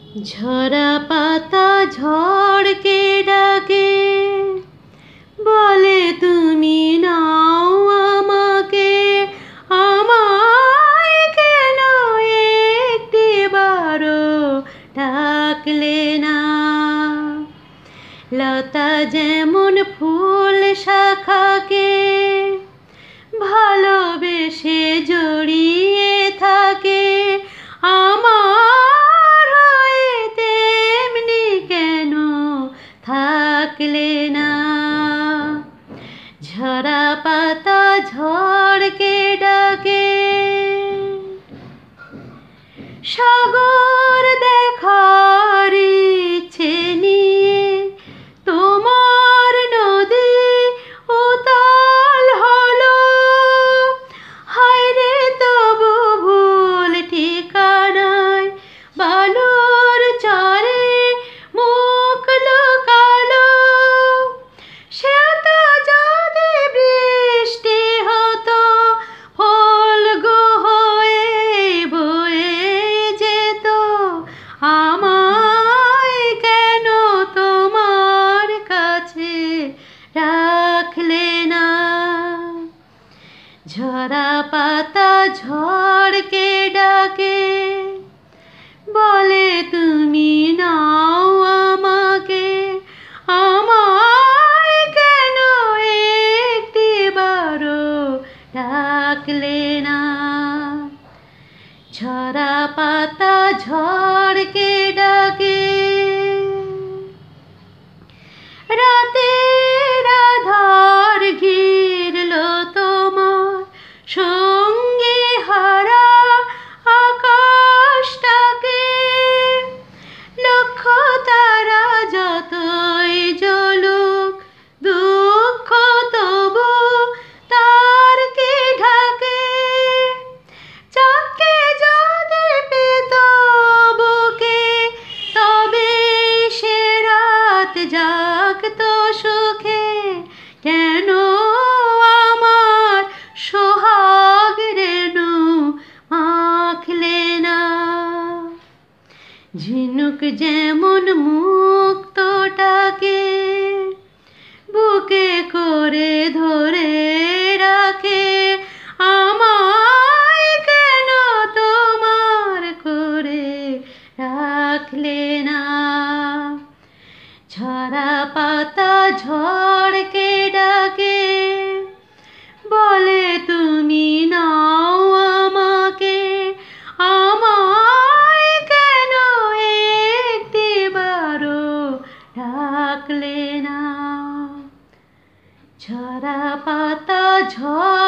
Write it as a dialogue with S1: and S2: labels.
S1: ঝরা পাতা ঝড়কে ডাকে, বলে তুমি নাও আমাকে। আমায় কেন একটিবারও ডাকলে না? লতা যেমন ফুল শাখাকে ভালোবেসে জড়িয়ে থাকে, আমার হয়ে তেমনি কেন থাকলে না? ঝরা পাতা ঝড়কে ডাকে। সাগর দেখার ইচ্ছে নিয়ে তোমার নদী উতাল হলো। হায় রে তবু ভুল ঠিকানায় বালুর চরে মুখ লুকালো। সে তো যদি বৃষ্টি হতো ফল্গু হয়ে বয়ে যেত, আমায় কেন তোমার কাছে রাখলে না? ঝরা পাতা ঝড়কে ডাকে, বলে তুমি নাও আমাকে। আমায় কেন একটিবারও ডাকলে না? ঝরা পাতা ঝড়কে ডাকে। রাতের আধার ঘিরলো তোমার সঙ্গে হারা আকাশটাকে। লক্ষ তারা যতই জ্বলুক দুঃখ তবু তার কে ঢাকে। চাঁদকে যদি পেত বুকে তবে সে রাত জাগতো সুখে। কেন আমার সোহাগ রেণু মাখলে না? ঝিনুক যেমন মুক্তটাকে বুকে করে ধরে রাখে, আমায় কেন তোমার করে রাখলে না? ঝরা পাতা ঝড়কে ডাকে, বলে তুমি নাও আমাকে। আমায় কেন একটিবারও ডাকলে না? ঝরা পাতা ঝড়